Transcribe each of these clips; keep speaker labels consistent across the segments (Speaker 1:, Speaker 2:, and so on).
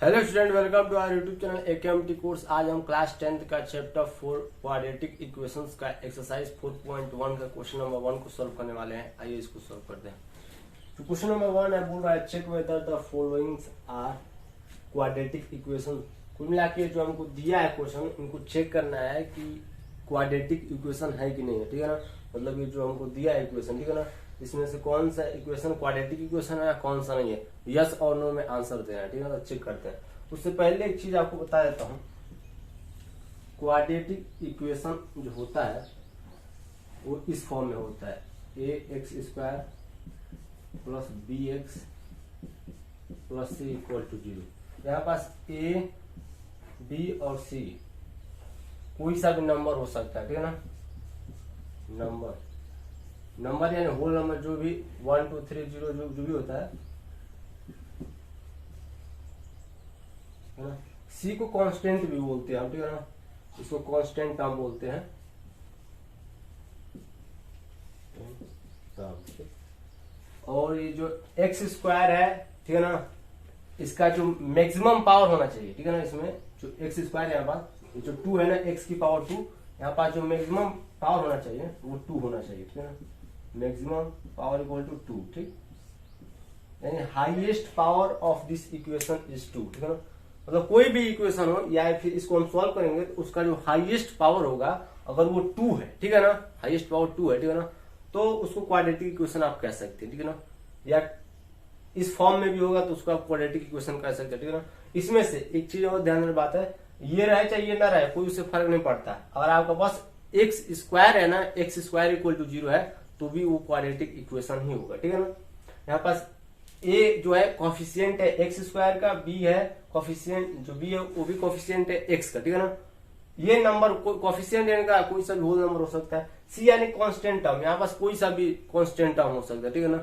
Speaker 1: Hello student, welcome to our YouTube channel AKMT course. आज हम class 10th का chapter 4 quadratic equations का exercise 4.1 का क्वेश्चन नंबर 1 को सॉल्व करने वाले हैं। आइए इसको सॉल्व करते हैं। तो क्वेश्चन नंबर 1 है, बोल रहा है check whether the followings are quadratic equation. कुल मिला के जो हमको दिया है क्वेश्चन, इनको चेक करना है कि क्वाड्रेटिक इक्वेशन है कि नहीं है। ठीक है ना, मतलब ये जो हमको दिया है इक्वेशन, ठीक है ना, इसमें से कौन सा इक्वेशन क्वाड्रेटिक इक्वेशन है या कौन सा नहीं है। यस और नो में आंसर देना है। ठीक है ना, तो चेक करते हैं। उससे पहले एक चीज आपको बता देता हूं, क्वाड्रेटिक इक्वेशन जो होता है वो इस फॉर्म में होता है, A X square plus B X plus C equal to 0। यहाँ पास ए बी और सी कोई सा भी नंबर हो सकता है। ठीक है ना, नंबर यानी होल नंबर, जो भी 1 2 3 0 जो भी होता है ना। सी को कांस्टेंट भी बोलते हैं हम, ठीक है ना, इसको कांस्टेंट टर्म बोलते हैं। और ये जो एक्स स्क्वायर है, ठीक है ना, इसका जो मैक्सिमम पावर होना चाहिए, ठीक है ना, इसमें जो एक्स स्क्वायर यहाँ पास जो 2 है ना, एक्स की पावर 2, यहाँ पास जो मैक्सिमम पावर होना चाहिए वो 2 होना चाहिए। ठीक है ना, मैक्सिमम पावर इक्वल टू 2। ठीक, यानी highest power of this equation is 2। ठीक है ना, मतलब कोई भी इक्वेशन हो या फिर इसको हम सॉल्व करेंगे तो उसका जो हाईएस्ट पावर होगा, अगर वो 2 है, ठीक है ना, हाईएस्ट पावर 2 है, ठीक है ना, तो उसको क्वाड्रेटिक इक्वेशन आप कह सकते हैं। ठीक है ना, या इस फॉर्म में भी होगा तो उसको आप क्वाड्रेटिक इक्वेशन कह सकते हैं। ठीक है ना, इसमें से एक चीज और ध्यान देने बात है, ये रहे चाहे ये ना रहे, कोई उससे फर्क नहीं पड़ता। अगर आपका पास एक्स स्क्वायर है ना, एक्स स्क्वायर इक्वल टू 0 है तो भी वो क्वाड्रेटिक इक्वेशन ही होगा। ठीक है ना, यहाँ पास ए जो है कॉफिशियंट है एक्स स्क्वायर का, बी है कॉफिशियंट, जो बी है वो भी कॉफिशियंट है एक्स का। ठीक है ना, ये नंबर कॉफिशियंट यानी का कोई सा भी होल नंबर हो सकता है। सी यानी कांस्टेंट टर्म, यहाँ पास कोई सा भी कांस्टेंट टर्म हो सकता है। ठीक है ना,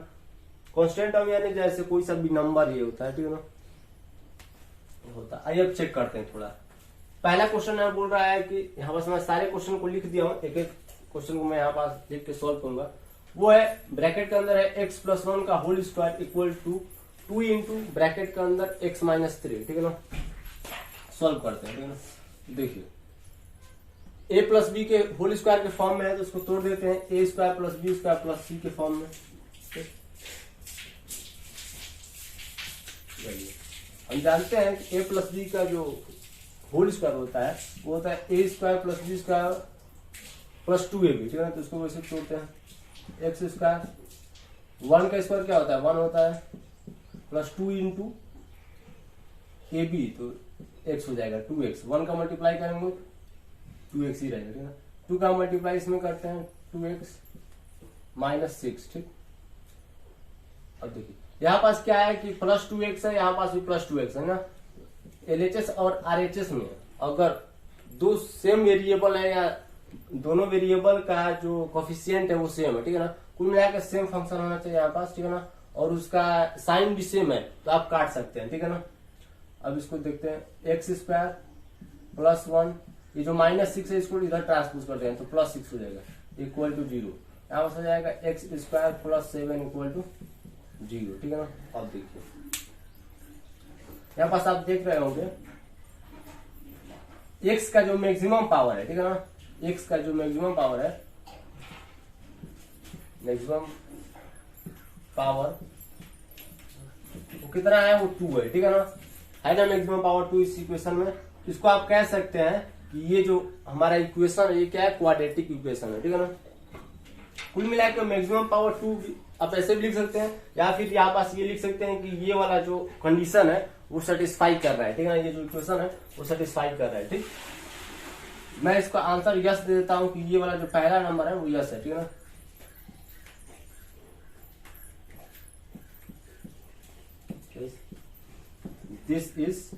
Speaker 1: कांस्टेंट टर्म यानी जैसे कोई सा भी नंबर ये होता है। ठीक है ना, होता है। आइए अब चेक करते हैं थोड़ा। पहला क्वेश्चन है, बोल रहा है कि यहाँ पास मैं सारे क्वेश्चन को लिख दिया हूँ, एक एक क्वेश्चन को मैं यहाँ पास लिख के सॉल्व करूंगा। वो है ब्रैकेट के अंदर है एक्स प्लस 1 का whole square equal to 2 into bracket के अंदर एक्स माइनस 3। ठीक है ना, सॉल्व करते हैं। ठीक है ना, देखिए ए प्लस बी के होल स्क्वायर के फॉर्म में है तो उसको तोड़ देते हैं, A square plus B square plus C के फॉर्म में। हम जानते हैं कि ए प्लस बी का जो होल स्क्वायर होता है वो होता है A square plus B square plus 2ab। ठीक है ना, तो उसको वैसे तोड़ते हैं, एक्स स्क्वायर 1 का स्क्वायर क्या होता है 1 होता है, प्लस 2 इंटू ए बी तो एक्स हो जाएगा 2x। 1 का मल्टीप्लाई करेंगे 2x ही रहेगा। ठीक है, 2 का मल्टीप्लाई इसमें करते हैं 2x माइनस 6। ठीक, अब देखिए यहाँ पास क्या है कि प्लस 2x है, यहाँ पास भी प्लस 2x है ना। LHS और RHS में अगर दो सेम वेरिएबल है या दोनों वेरिएबल का जो कोफिशिएंट है वो सेम है, ठीक है ना, कुल मिलाकर सेम फंक्शन होना चाहिए यहाँ पास। ठीक है ना, और उसका साइन भी सेम है तो आप काट सकते हैं। ठीक है ना, अब इसको देखते हैं, एक्स स्क्वायर प्लस 1, ये जो माइनस 6 है इसको इधर ट्रांसपोज करते हैं तो प्लस 6 हो जाएगा इक्वल टू 0। यहाँ पास हो जाएगा x square plus 7 equal to 0। ठीक है ना, अब देखिए यहाँ पास आप देख रहे होंगे एक्स का जो मैक्सिमम पावर है, ठीक है ना, एक्स का जो मैक्सिमम पावर है, मैक्सिमम पावर वो कितना है, वो 2 है। ठीक है ना मैक्सिमम पावर 2 इस इक्वेशन में। इसको आप कह सकते हैं कि ये जो हमारा इक्वेशन है ये क्या है, क्वाड्रेटिक इक्वेशन है। ठीक है ना, कुल मिलाकर मैक्सिमम पावर 2 आप ऐसे भी लिख सकते हैं, या फिर यहाँ पास ये लिख सकते हैं कि ये वाला जो कंडीशन है वो सेटिस्फाई कर रहा है। ठीक है ना, ये जो इक्वेशन है वो सेटिस्फाई कर रहा है। ठीक, मैं इसका आंसर यस दे देता हूं कि ये वाला जो पहला नंबर है वो यस है। ठीक है ना, दिस इज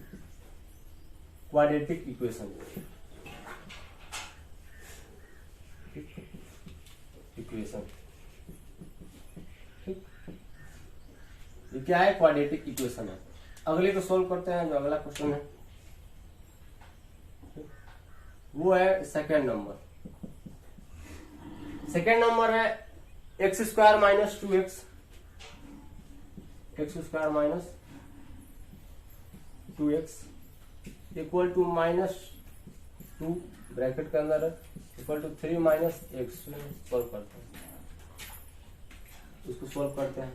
Speaker 1: क्वाड्रेटिक इक्वेशन। ये क्या है, क्वाड्रेटिक इक्वेशन है। अगले को सॉल्व करते हैं। जो अगला क्वेश्चन है वो है सेकेंड नंबर। सेकेंड नंबर है x square minus 2x, x square minus 2x equal to -2 bracket के अंदर equal to 3 minus x. Solve करते हैं, इसको सॉल्व करते हैं।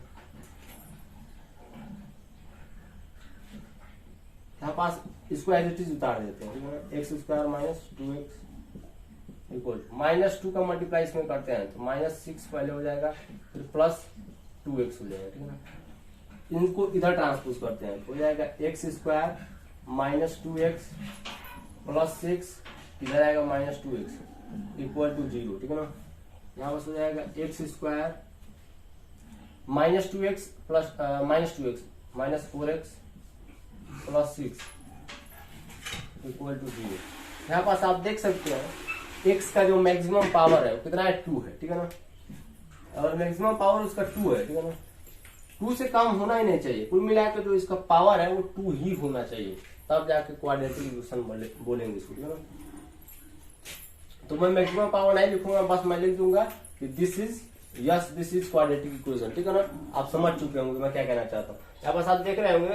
Speaker 1: यहाँ पास इसको एज इट इज उतार देते हैं, x square minus 2x equal -2 का मल्टीप्लाई इसमें करते हैं तो -6 पहले हो जाएगा, फिर प्लस 2x हो जाएगा, ठीक है ना। इनको इधर ट्रांसपोज करते हैं, हो जाएगा x square minus 2x plus 6, इधर आएगा -2x इक्वल टू 0, ठीक है ना। यहाँ बस हो जाएगा x square -2x plus -2x minus 4x plus 6 equal to 0। यहाँ पास आप देख सकते हैं x का जो मैक्सिमम पावर है वो कितना है, 2 है, ठीक है ना। और मैक्सिमम पावर उसका 2 है, ठीक है ना। 2 से कम होना ही नहीं चाहिए, कुल मिला के जो इसका पावर है वो 2 ही होना चाहिए, तब जाके क्वाड्रेटिक इक्वेशन बोलेंगे इसको, ठीक है ना। तो मैं मैक्सिमम पावर नहीं लिखूंगा, बस मैं लिख दूंगा कि दिस इज क्वाड्रेटिक इक्वेशन, ठीक है ना। आप समझ चुके होंगे मैं क्या कहना चाहता हूँ। यहाँ पास आप देख रहे होंगे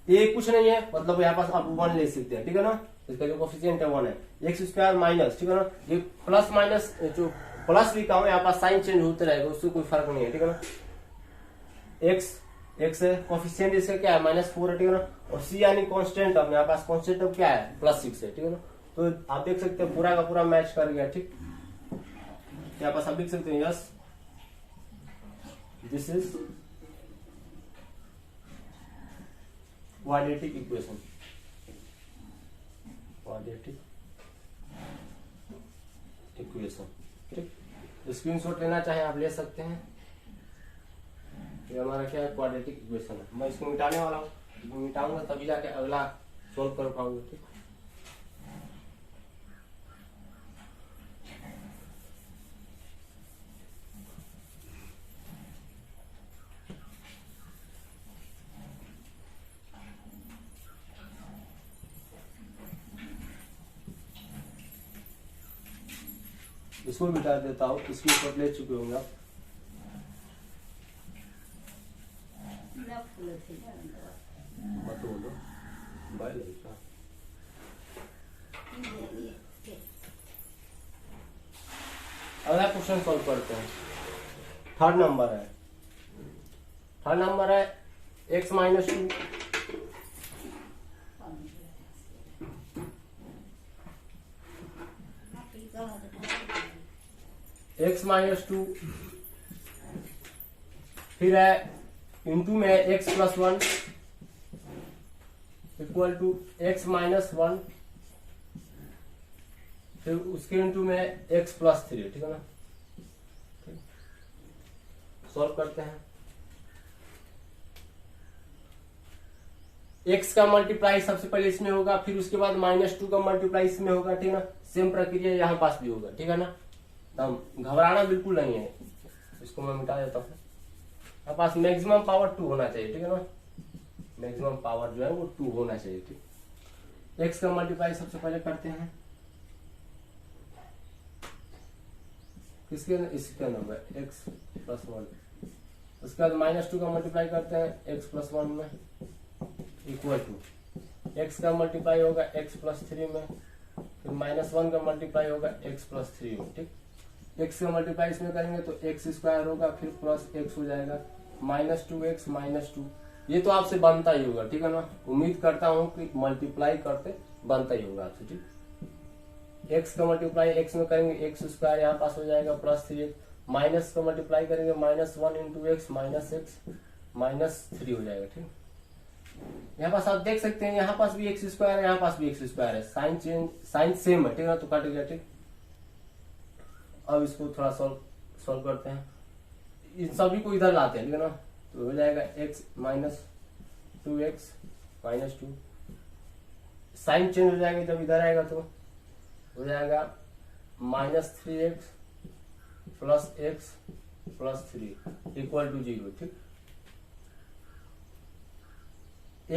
Speaker 1: ए कुछ नहीं है, मतलब यहाँ पास आप 1 ले सकते हैं, ठीक है ना। इसका जो कोफिशिएंट है 1 है, एक्स स्क्वायर माइनस, ठीक है ना। ये प्लस माइनस जो प्लस लिखा हूं यहाँ पास साइन चेंज होते रहेगा, उससे कोई फर्क नहीं है, ठीक है ना। एक्स है, कोफिशिएंट इसका क्या है -4 है, ठीक है ना। और सी यानी कांस्टेंट, अब यहाँ पास कांस्टेंट अब क्या है +6 है, ठीक है ना। तो आप देख सकते हैं पूरा का पूरा मैच कर गया, ठीक। यहाँ पास आप देख सकते हैं yes this is quadratic equation, quadratic equation, ठीक। स्क्रीनशॉट लेना चाहे आप ले सकते हैं। ये हमारा क्या है, क्वाड्रेटिक इक्वेशन है। मैं इसको मिटाने वाला हूँ, मिटाऊंगा तभी जाके अगला सॉल्व कर पाऊंगा, ठीक। इसको मिटा देता हूँ, इसकी ऊपर ले चुके होंगे आप। मत बोलो भाई, अगला क्वेश्चन सॉल्व करते हैं। थर्ड नंबर है x माइनस 2 x माइनस 2 फिर है इंटू में x plus 1 equal to x minus 1, फिर उसके इंटू में x प्लस 3, ठीक है ना। सॉल्व करते हैं। x का मल्टीप्लाई सबसे पहले इसमें होगा, फिर उसके बाद -2 का मल्टीप्लाई इसमें होगा, ठीक है ना। सेम प्रक्रिया यहाँ पास भी होगा, ठीक है ना। घबराना बिल्कुल नहीं है, इसको मैं मिटा देता हूँ। यहाँ पास मैक्सिमम पावर 2 होना चाहिए, ठीक है ना। मैक्सिमम पावर जो है वो 2 होना चाहिए, ठीक। x का मल्टीप्लाई सबसे पहले करते हैं, किसके अंदर, इसके अंदर x प्लस 1। उसके बाद -2 का मल्टीप्लाई करते हैं x प्लस 1 में इक्वल टू x का मल्टीप्लाई होगा x प्लस 3 में, फिर -1 का मल्टीप्लाई होगा x प्लस 3 में, ठीक। x का मल्टीप्लाई इसमें करेंगे तो x स्क्वायर होगा, फिर प्लस x हो जाएगा, -2x -2। ये तो आपसे बनता ही होगा, ठीक है ना। उम्मीद करता हूं कि मल्टीप्लाई करते बनता ही होगा आपसे, ठीक। x का मल्टीप्लाई x में करेंगे x स्क्वायर यहाँ पास हो जाएगा +3x, माइनस का मल्टीप्लाई करेंगे -1 इंटू एक्स -3 हो जाएगा, ठीक। यहाँ पास आप देख सकते हैं यहाँ पास भी x स्क्वायर है, यहाँ पास भी x स्क्वायर है, साइन सेम है, ठीक है ना। तो काट गया, ठीक। अब इसको थोड़ा सॉल्व करते हैं, इन सभी को इधर लाते हैं, ठीक है ना। तो हो जाएगा x minus 2x -2, sign change हो जाएगा जब इधर आएगा तो हो जाएगा -3x plus x plus 3 equal to 0, ठीक।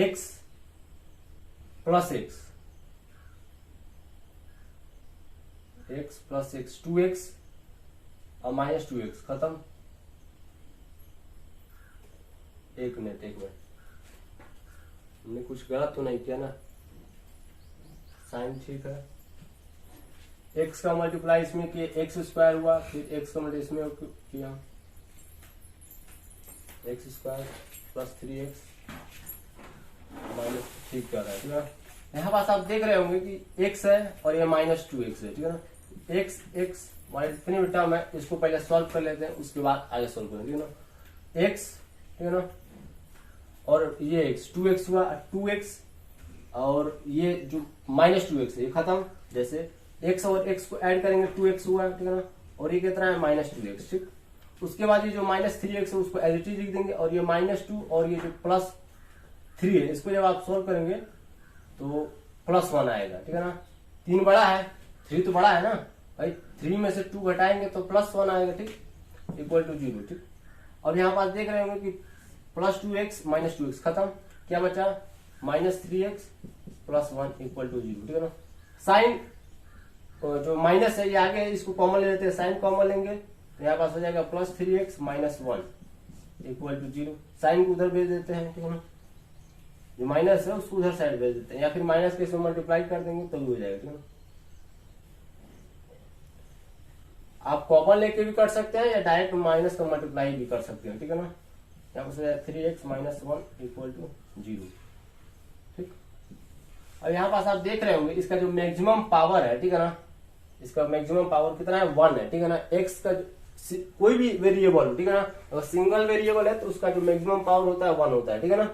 Speaker 1: x plus x plus x 2x और -2x खत्म। एक मिनट हमने कुछ गलत तो नहीं किया ना, साइन ठीक है। एक्स का मल्टीप्लाई इसमें किए एक्स स्क्वायर हुआ, फिर एक्स का मल्टीप्लाई इसमें किया x square plus 3x minus, ठीक कर रहा है, ठीक है। यहाँ पास आप देख रहे होंगे कि x है और ये -2x है, ठीक है ना। x हमारे जितने भी टर्म है इसको पहले सॉल्व कर लेते हैं, उसके बाद आगे सॉल्व करेंगे, ठीक है ना। x, ठीक है ना, और ये x 2x हुआ, 2x और ये जो -2x है ये खत्म। जैसे x और x को ऐड करेंगे 2x हुआ, ठीक है ना, और ये कितना है -2x, ठीक। उसके बाद ये जो -3x है उसको एज इट इज लिख देंगे, और ये -2 और ये जो +3 है इसको जब आप सोल्व करेंगे तो +1 आएगा, ठीक है ना। 3 बड़ा है, 3 तो बड़ा है ना भाई, 3 में से 2 घटाएंगे तो +1 आएगा, ठीक, इक्वल टू 0, ठीक। और यहाँ पास देख रहे होंगे कि +2x -2x खत्म, क्या बचा -3x + 1 इक्वल टू 0, ठीक है ना। साइन जो माइनस है ये आगे है, इसको कॉमन ले लेते हैं, साइन कॉमन लेंगे तो यहाँ पास हो जाएगा +3x - 1 इक्वल टू 0। साइन को उधर भेज देते हैं, ठीक है ना, जो माइनस है उसको उधर साइड भेज देते हैं, या फिर माइनस के इसमें मल्टीप्लाई कर देंगे तो भी हो जाएगा, ठीक है। आप कॉमन लेके भी कर सकते हैं या डायरेक्ट माइनस का मल्टीप्लाई भी कर सकते हैं, ठीक है ना। यहाँ पर 3x - 1 इक्वल टू 0, ठीक। अब यहाँ पास आप देख रहे होंगे इसका जो मैक्सिमम पावर है, ठीक है ना, इसका मैक्सिमम पावर कितना है 1 है, ठीक है ना। x का कोई भी वेरिएबल, ठीक है ना, अगर सिंगल वेरिएबल है तो उसका जो मैक्सिमम पावर होता है 1 होता है, ठीक है ना।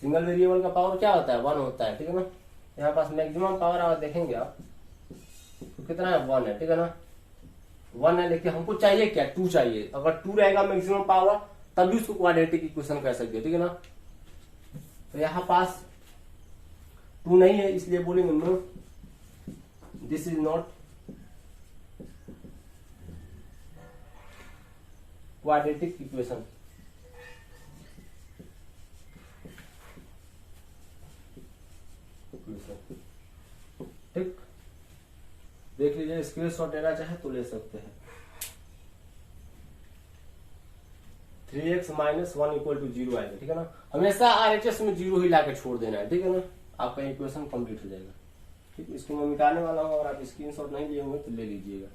Speaker 1: सिंगल वेरिएबल का पावर क्या होता है 1 होता है, ठीक है ना। यहाँ पास मैक्सिमम पावर आप देखेंगे आप तो कितना है 1 है, ठीक है ना, 1 है। लेकिन हमको चाहिए क्या 2 चाहिए, अगर 2 रहेगा मैक्सिमम पावर तभी उसको क्वाड्रेटिक इक्वेशन कह सकते हैं, ठीक है ना। तो यहाँ पास 2 नहीं है इसलिए बोलेंगे no, this is not quadratic equation. ठीक, देख लीजिए, स्क्रीनशॉट लेना चाहे तो ले सकते हैं। 3x - 1 इक्वल टू 0 आएगा, ठीक है ना। हमेशा RHS में 0 ही लाके छोड़ देना है, ठीक है ना, आपका इक्वेशन कंप्लीट हो जाएगा, ठीक। इसको मैं मिटाने वाला हूँ, अगर आप स्क्रीनशॉट नहीं लिए होंगे तो ले लीजिएगा।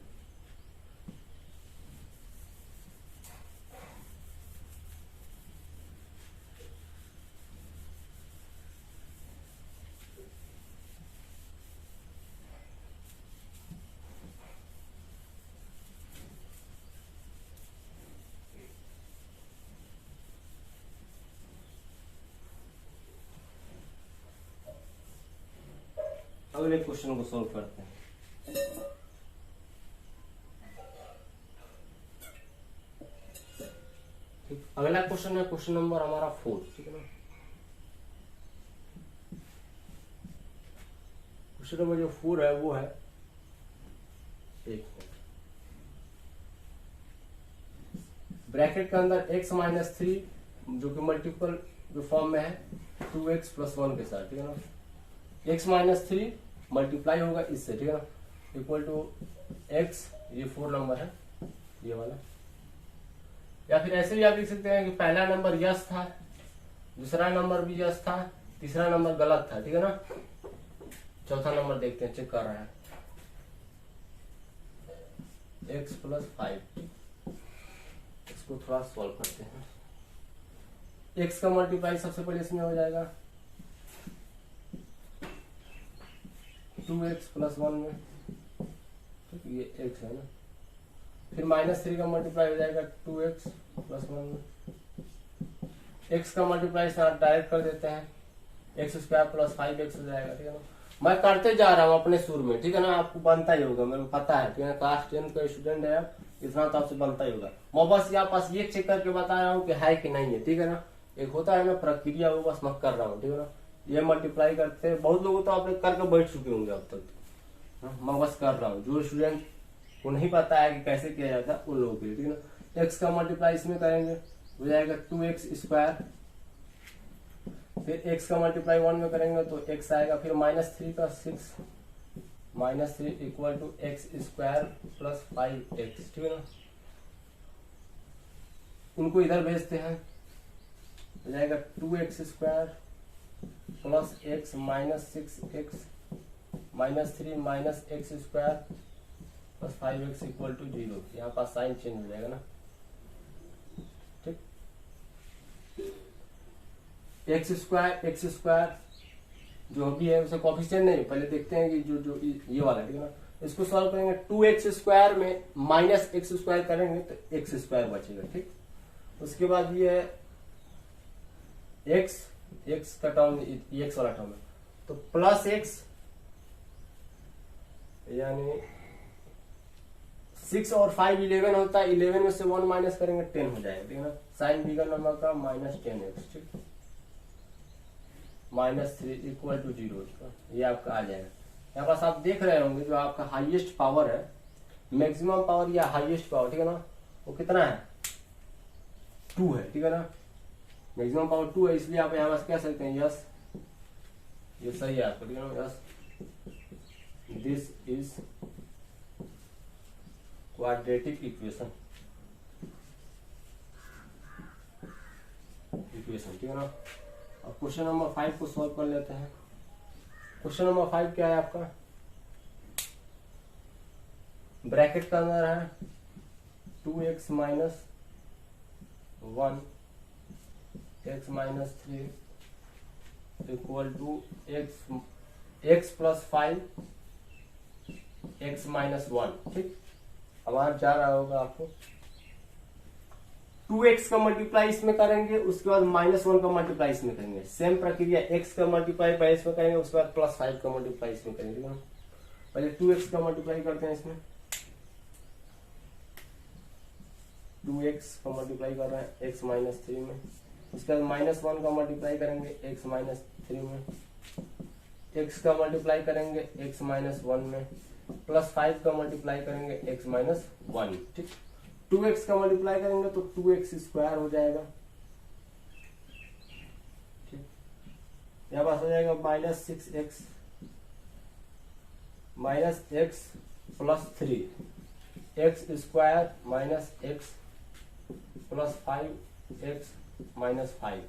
Speaker 1: अगले क्वेश्चन को सॉल्व करते हैं। ठीक, अगला क्वेश्चन है क्वेश्चन नंबर हमारा 4, ठीक है ना। क्वेश्चन नंबर जो 4 है वो है, एक ब्रैकेट के अंदर x - 3 जो कि मल्टीपल जो फॉर्म में है 2x + 1 के साथ, ठीक है ना। x - 3 मल्टीप्लाई होगा इससे, ठीक है ना, इक्वल टू x, ये 4 नंबर है ये वाला। या फिर ऐसे भी आप लिख सकते हैं कि पहला नंबर यस था, दूसरा नंबर भी यस था, तीसरा नंबर गलत था, ठीक है ना। चौथा नंबर देखते हैं, चेक कर रहा है x + 5। इसको थोड़ा सॉल्व करते हैं। x का मल्टीप्लाई सबसे पहले इसमें हो जाएगा 2x + 1 में, ठीक, ये x है ना। फिर -3 का मल्टीप्लाई हो जाएगा 2x + 1 में। x का मल्टीप्लाई से आप डायरेक्ट कर देते हैं, x² + 5x हो जाएगा, ठीक है ना। मैं करते जा रहा हूँ अपने सुर में, ठीक है ना, आपको बनता ही होगा, मेरे को पता है, ठीक है ना। क्लास 10 का स्टूडेंट है आप, इतना तो आपसे बनता ही होगा। मैं बस यहाँ पास ये चेक करके बता रहा हूँ कि है कि नहीं है, ठीक है ना। एक होता है ना प्रक्रिया, वो बस मैं कर रहा हूँ, ठीक है ना। ये मल्टीप्लाई करते हैं, बहुत लोग तो आपने करके बैठ चुके होंगे अब तक, मैं बस कर रहा हूँ। जो स्टूडेंट को नहीं पता है कि कैसे किया जाता है उन लोगों के लिए, ठीक है ना। x का मल्टीप्लाई इसमें करेंगे हो जाएगा 2x², फिर x का मल्टीप्लाई 1 में करेंगे तो x आएगा, फिर -3 का 6 -3 इक्वल टू x² + 5x, ठीक है ना। उनको इधर भेजते हैं, हो जाएगा 2x² plus x minus 6x minus 3 minus x square plus 5x equal to 0। यहाँ पास साइन चेंज हो जाएगा ना, ठीक। एक्स स्क्वायर जो भी है उसे कोफिशिएंट नहीं, पहले देखते हैं कि जो ये वाला है, ठीक है ना। इसको सॉल्व करेंगे, 2x स्क्वायर में माइनस एक्स स्क्वायर करेंगे तो एक्स स्क्वायर बचेगा, ठीक। उसके बाद ये है x का टर्म, x वाला टर्म है, तो प्लस x यानी 6 और 5 11 होता है, 11 में से 1 माइनस करेंगे 10 हो जाएगा, ठीक है ना। साइन बिगर नंबर का माइनस 10x, ठीक, माइनस 3 इक्वल टू 0, ये आपका आ जाएगा। यहाँ पास आप देख रहे होंगे जो आपका हाईएस्ट पावर है, मैक्सिमम पावर या हाईएस्ट पावर, ठीक है ना, वो कितना है, 2 है, ठीक है ना। मैक्सिमम पावर 2 है, इसलिए आप यहाँ पास कह सकते हैं यस, ये सही है आपको, ठीक है ना। Yes, this is quadratic equation, ठीक है ना। अब क्वेश्चन नंबर 5 को सॉल्व कर लेते हैं। क्वेश्चन नंबर 5 क्या है आपका, ब्रैकेट का अंदर है 2x minus 1 x minus 3 equal to x plus 5 x minus 1, ठीक। हमारा जा रहा होगा आपको 2x का मल्टीप्लाई इसमें करेंगे, उसके बाद -1 का मल्टीप्लाई इसमें करेंगे। सेम प्रक्रिया x का मल्टीप्लाई पहले इसमें करेंगे, उसके बाद प्लस 5 का मल्टीप्लाई इसमें करेंगे। पहले 2x का मल्टीप्लाई करते हैं, इसमें 2x का मल्टीप्लाई कर रहे हैं x माइनस 3 में, उसके बाद -1 का मल्टीप्लाई करेंगे x माइनस 3 में, x का मल्टीप्लाई करेंगे x माइनस 1 में, प्लस 5 का मल्टीप्लाई करेंगे x माइनस 1, ठीक। 2x का मल्टीप्लाई करेंगे तो 2x स्क्वायर हो जाएगा, ठीक। यहाँ पास हो जाएगा minus 6x minus x plus 3 x square minus x plus 5x minus 5।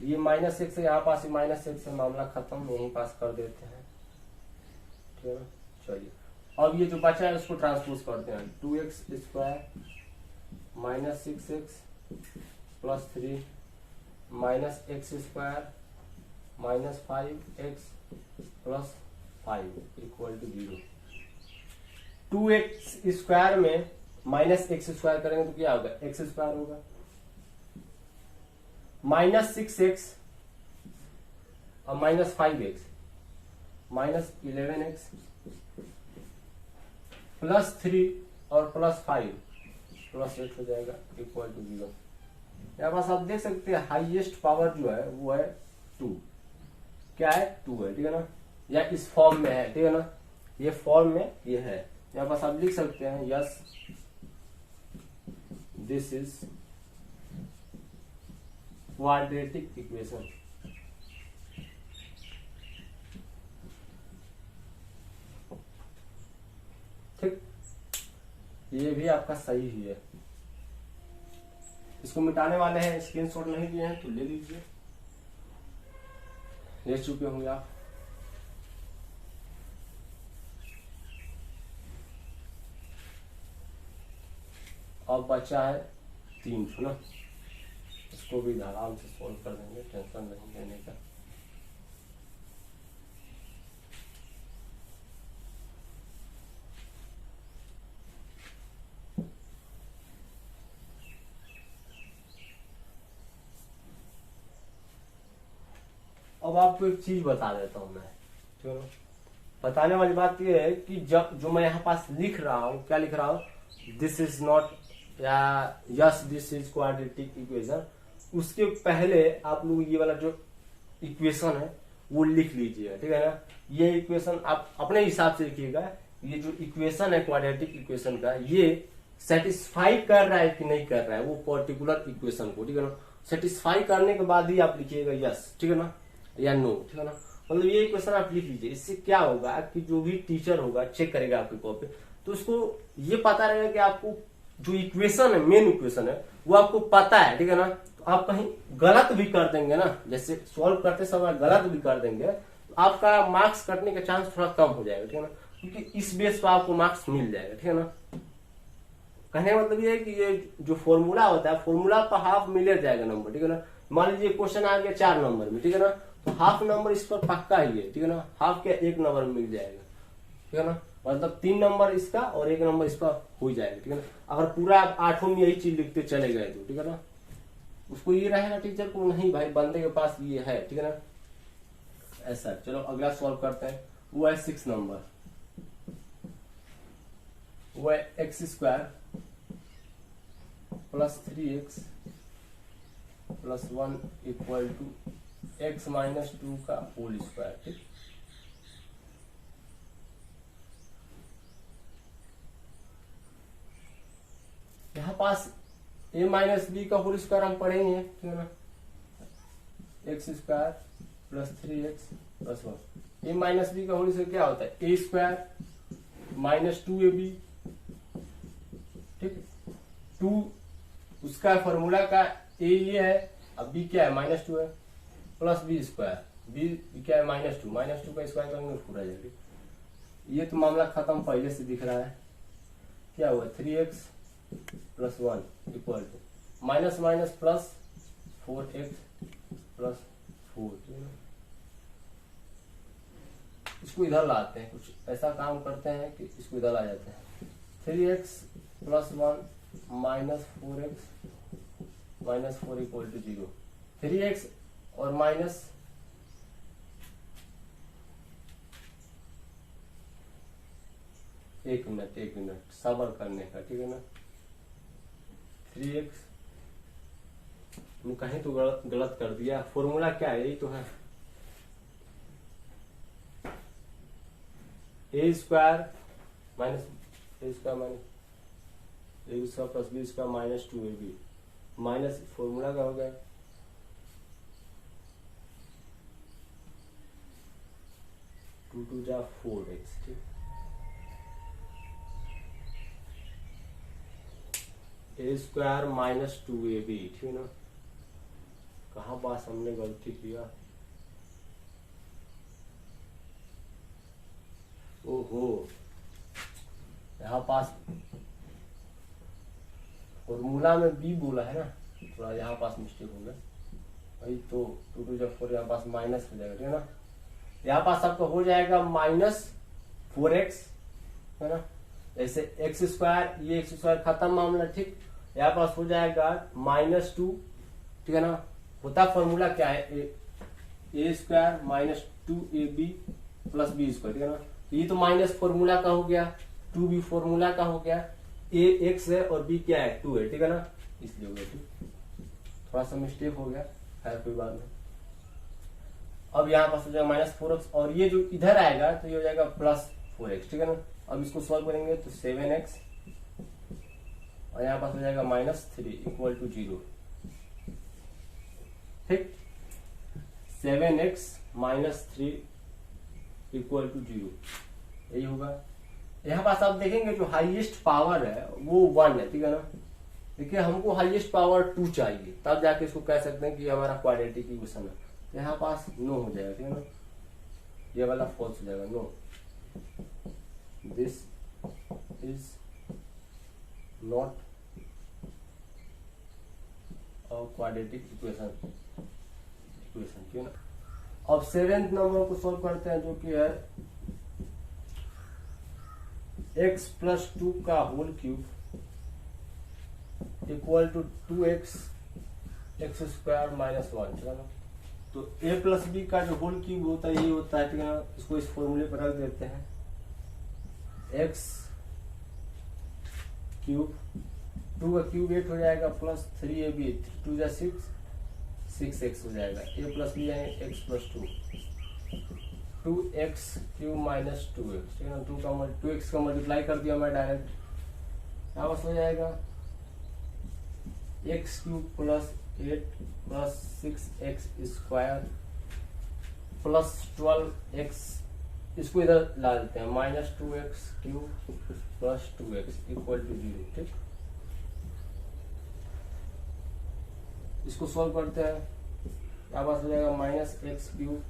Speaker 1: ये माइनस 6 है, यहाँ पास माइनस 6 से मामला खत्म, यहीं पास कर देते हैं, ठीक है ना। चलिए अब ये जो बचा है उसको ट्रांसपोज करते हैं, 2x square minus 6x plus 3 minus x square minus 5x plus 5 equal to 0। 2x square में माइनस x स्क्वायर करेंगे तो क्या होगा, x स्क्वायर होगा, माइनस 6x और minus 5x minus 11x plus 3 और प्लस 5 प्लस 8 हो जाएगा इक्वल टू 0। यहाँ पास आप देख सकते हैं हाईएस्ट पावर जो है वो है 2, क्या है 2 है, ठीक है ना, या इस फॉर्म में है, ठीक है ना, ये फॉर्म में ये है। यहाँ पास आप लिख सकते हैं yes, this is quadratic equation, ठीक। ये भी आपका सही ही है। इसको मिटाने वाले हैं, स्क्रीनशॉट नहीं लिए हैं तो ले लीजिए, ले चुके होंगे आप। अब बचा है 3 ना, इसको भी आराम से सोल्व कर देंगे, टेंशन नहीं लेने का। अब आपको एक चीज बता देता हूं मैं, ठीक है। बताने वाली बात यह है कि जब जो मैं यहाँ पास लिख रहा हूँ, क्या लिख रहा हूँ, दिस इज नॉट या yes this is quadratic equation, उसके पहले आप लोग ये वाला जो इक्वेशन है वो लिख लीजिएगा, ठीक है ना। ये इक्वेशन आप अपने हिसाब से लिखिएगा, ये जो इक्वेशन है क्वाड्रेटिक इक्वेशन का, ये सेटिस्फाई कर रहा है कि नहीं कर रहा है वो पर्टिकुलर इक्वेशन को, ठीक है ना। सेटिस्फाई करने के बाद ही आप लिखिएगा यस, ठीक है ना, या नो, ठीक है ना। मतलब ये इक्वेशन आप लिख लीजिए, इससे क्या होगा कि जो भी टीचर होगा चेक करेगा आपकी कॉपी, तो उसको ये पता रहेगा कि आपको जो इक्वेशन है, मेन इक्वेशन है, वो आपको पता है, ठीक है ना, तो आप कहीं गलत भी कर देंगे ना, जैसे सॉल्व करते समय गलत भी कर देंगे तो आपका मार्क्स कटने का चांस थोड़ा कम हो जाएगा, ठीक है ना, क्योंकि इस बेस पर आपको मार्क्स मिल जाएगा, ठीक है ना। कहने का मतलब ये है कि ये जो फॉर्मूला होता है, फॉर्मूला पर हाफ मिल जाएगा नंबर, ठीक है ना। मान लीजिए क्वेश्चन आ गया 4 नंबर में, ठीक है ना, तो हाफ नंबर इस पर पक्का ही है, ठीक है ना, हाफ के 1 नंबर में मिल जाएगा, ठीक है ना, मतलब 3 नंबर इसका और 1 नंबर इसका हो जाएगा, ठीक है ना। अगर पूरा आप 8 में यही चीज लिखते चले गए तो, ठीक है ना, उसको ये रहेगा टीचर को नहीं भाई बंदे के पास ये है, ठीक है ना, ऐसा। चलो अगला सॉल्व करते हैं। वो है 6 नंबर, वो है x² plus 3x plus 1 equal to x minus 2 का होल स्क्वायर, ठीक। यहाँ पास a माइनस बी का होल स्क्वायर हम पढ़ेंगे, ठीक है ना, x² plus 3x plus 1। a minus b का होल स्क्वायर क्या होता है, a² माइनस 2ab, ठीक। 2 उसका फॉर्मूला का a ये है, अब b क्या है -2 है, प्लस b², b क्या है -2, -2 का स्क्वायर करेंगे तो पूरा जाएगा। ये तो मामला खत्म पहले से दिख रहा है। क्या हुआ 3x plus 1 equal to minus minus plus 4x plus 4। इसको इधर लाते हैं, कुछ ऐसा काम करते हैं कि इसको इधर ला जाते हैं। 3x plus 1 minus 4x minus 4 equal to 0। 3x और माइनस एक मिनट सबर करने का, ठीक है ना। 3x कहीं तो गलत कर दिया, फॉर्मूला क्या है, यही तो है, a² minus a² minus a² plus b² minus 2ab minus formula का हो गया 2 2 जा 4x, ठीक। a² माइनस 2ab, ठीक है ना। कहाँ पास हमने गलती किया, ओहो यहाँ पास फॉर्मूला में b बोला है ना, थोड़ा यहाँ पास मिस्टेक हो गया भाई। तो 2 2 जा 4 यहाँ पास माइनस हो जाएगा, ठीक है ना। यहाँ पास आपका हो जाएगा -4x, है ना। जैसे x², ये x² खत्म मामला, ठीक। यहाँ पास हो जाएगा -2, ठीक है ना। होता फॉर्मूला क्या है, a² minus 2ab plus b², ठीक है ना। ये तो माइनस फॉर्मूला का हो गया, 2b फॉर्मूला का हो गया, a x है और b क्या है 2 है, ठीक है ना, इसलिए हो गया 2। थोड़ा सा मिस्टेक हो गया, है कोई बात नहीं। अब यहाँ पास हो जाएगा -4x और ये जो इधर आएगा तो ये हो जाएगा +4x, ठीक है ना। अब इसको सॉल्व करेंगे तो 7x और यहाँ पास हो जाएगा -3 इक्वल टू 0, ठीक। 7x -3 इक्वल टू 0, यही होगा। यहाँ पास आप देखेंगे जो हाईएस्ट पावर है वो 1 है, ठीक है ना। देखिए हमको हाईएस्ट पावर 2 चाहिए, तब जाके इसको कह सकते हैं कि हमारा क्वाड्रेटिक इक्वेशन है। यहाँ पास नो हो जाएगा, ठीक है ना, ये वाला फॉल्स हो जाएगा, no, this is not a quadratic equation, ठीक है ना। अब 7th नंबर को सॉल्व करते हैं, जो कि है x प्लस 2 का whole cube equal to 2x x² minus 1, ठीक है ना। तो a प्लस बी का जो होल क्यूब होता है ये होता है, ठीक है ना। इसको इस फॉर्मूले पर रख देते हैं, x क्यूब 2 का क्यूब 8 हो जाएगा प्लस 3ab 2 जा 6x हो जाएगा। a प्लस बी आएंगे x plus 2x cube minus 2x, ठीक है ना। 2x का मल्टीप्लाई कर दिया मैं डायरेक्ट, यहाँ बस हो जाएगा x cube plus 8 plus 6x² plus 12x, इसको इधर ला देते हैं -2x cube plus 2x equal to 0, ठीक। इसको सॉल्व करते हैं, यहाँ पास हो जाएगा minus x cube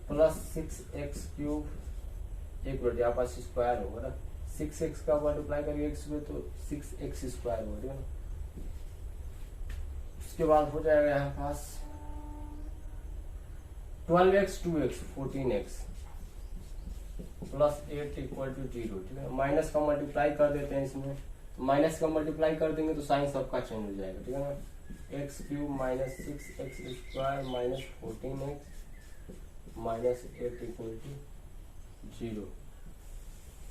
Speaker 1: plus 6x³ एक मिनट, यहाँ पास स्क्वायर होगा ना, 6x का मल्टीप्लाई करिए एक्स में तो 6x² होगा, ठीक है ना। उसके बाद हो जाएगा यहाँ पास 12x 2x 14x plus 8 equal to 0, ठीक है। माइनस का मल्टीप्लाई कर देते हैं इसमें, माइनस का मल्टीप्लाई कर देंगे तो साइन सबका चेंज हो जाएगा, ठीक है ना। x³ minus 6x² minus 14x minus 8 equal to 0।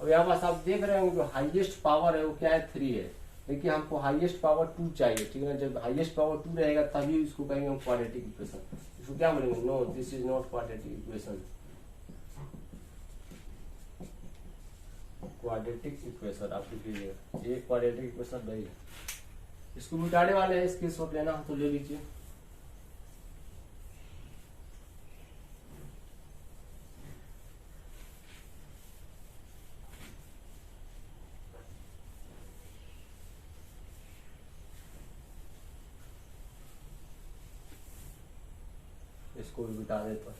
Speaker 1: अब यहाँ पास आप देख रहे होंगे जो हाईएस्ट पावर है वो क्या है, 3 है। देखिए हमको हाईएस्ट पावर 2 चाहिए, ठीक है ना। जब हाईएस्ट पावर 2 रहेगा तभी इसको कहेंगे हम क्वाड्रेटिक इक्वेशन। इसको क्या बोलेंगे, no this is not quadratic equation, quadratic equation आप लिख लीजिएगा, ये क्वाड्रेटिक इक्वेशन नहीं है। इसको मिटाने वाले हैं, इसके शॉट लेना हो तो ले लीजिए। इसको भी मिटा देता हूं।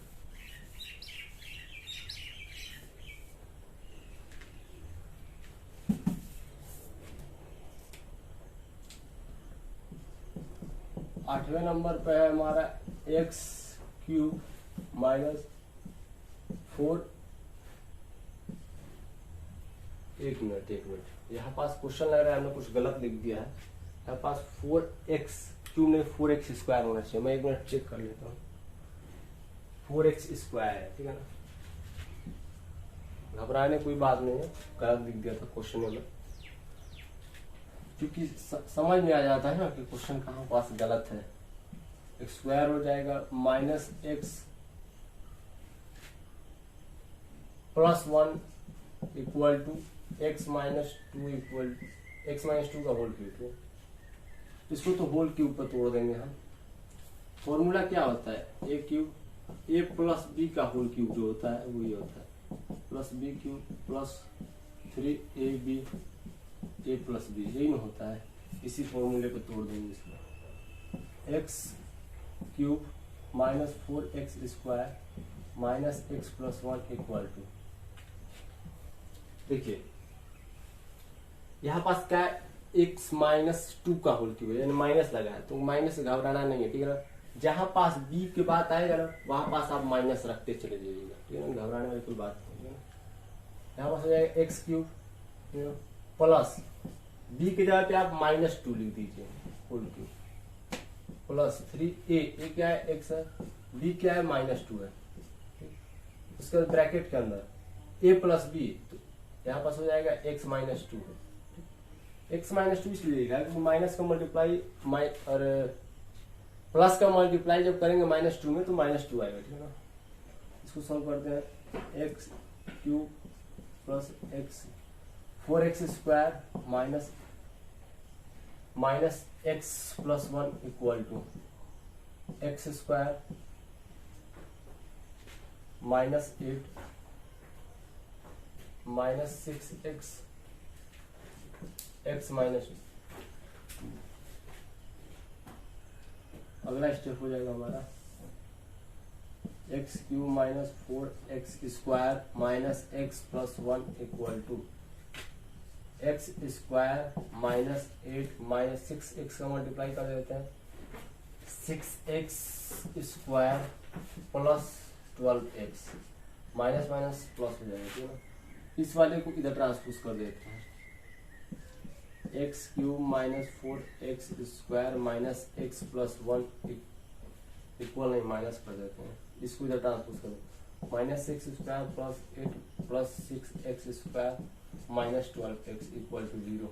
Speaker 1: आठवें नंबर पे है हमारा x³ माइनस 4, एक मिनट यहाँ पास क्वेश्चन लग रहा है हमने कुछ गलत लिख दिया है। यहाँ पास 4x³ नहीं 4x² होना चाहिए। मैं एक मिनट चेक कर लेता हूँ, 4x² है, ठीक है ना। घबराने कोई बात नहीं है, गलत लिख दिया था क्वेश्चन में, क्योंकि समझ में आ जाता है ना कि क्वेश्चन कहाँ पास गलत है। x² हो जाएगा minus x plus 1 equal to x minus 2 equal x minus 2 का होल क्यूब। इसको तो होल क्यूब पर तोड़ देंगे हम। फॉर्मूला क्या होता है, a³ a प्लस b का होल क्यूब जो होता है वो ये होता है, plus b³ plus 3ab a plus b, यही ना होता है। इसी फॉर्मूले पे तोड़ देंगे इसको, x³ minus 4x² minus x plus 1 equal to, देखिए यहाँ पास क्या है, x माइनस 2 का होल क्यूब है, यानी माइनस लगा है, तो माइनस से घबराना नहीं है, ठीक है ना। जहां पास b के बाद आएगा ना वहां पास आप माइनस रखते चले जाइएगा, ठीक है ना, घबराने वाली कोई बात नहीं है। यहाँ पास हो जाएगा x³ प्लस b की जगह पे आप माइनस 2 लिख दीजिए होल क्यूब प्लस 3a क्या है x है, b क्या है माइनस 2 है, उसके बाद ब्रैकेट के अंदर a प्लस b, तो यहाँ पास हो जाएगा x माइनस 2 है। x माइनस 2 इसलिए क्योंकि माइनस का मल्टीप्लाई और प्लस का मल्टीप्लाई जब करेंगे माइनस 2 में तो माइनस 2 आएगा, ठीक है ना। इसको सॉल्व करते हैं, x³ plus x 4x² minus x plus 1 equal to x² minus 8 minus 6x x minus 2। अगला स्टेप हो जाएगा हमारा x³ minus 4x² minus x plus 1 equal to x² minus 8 minus 6x का मल्टीप्लाई कर देते हैं, 6x² plus 12x minus minus plus हो जाएगा, ठीक है। इस वाले को इधर ट्रांसपोज कर देते हैं, x³ minus 4x² minus x plus 1 equal नहीं माइनस कर देते हैं, इसको इधर ट्रांसपोज कर देते हैं, minus 6² plus 8 plus 6x² minus 12x equal to 0।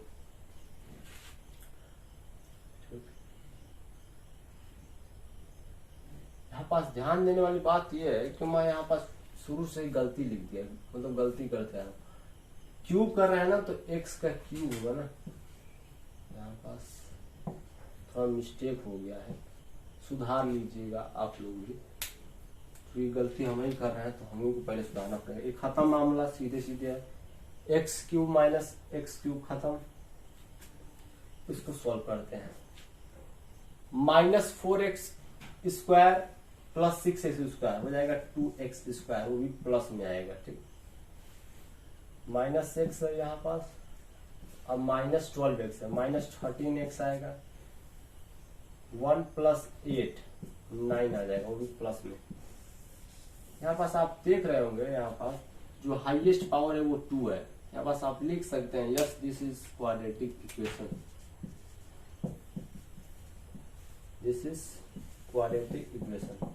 Speaker 1: यहाँ पास ध्यान देने वाली बात यह है कि मैं यहाँ पास शुरू से ही गलती लिख दिया, मतलब गलती करते हैं, क्यूब कर रहे हैं ना तो x का क्यूब होगा ना। यहाँ पास थोड़ा मिस्टेक हो गया है, सुधार लीजिएगा आप लोग भी, तो ये गलती हम ही कर रहे हैं तो हमें को पहले सुधारना पड़ेगा। ये खत्म मामला, सीधे सीधे है, x³ माइनस x³ खत्म। इसको सॉल्व करते हैं, -4x² प्लस 6x² हो जाएगा 2x², वो भी प्लस में आएगा। ठीक, -x है यहाँ पास, अब -12x है, -13x आएगा, 1 + 8 9 आ जाएगा, वो भी प्लस में। यहाँ पास आप देख रहे होंगे, यहाँ पास जो हाईएस्ट पावर है वो 2 है। यहाँ पास आप लिख सकते हैं yes this is quadratic equation, this is quadratic equation.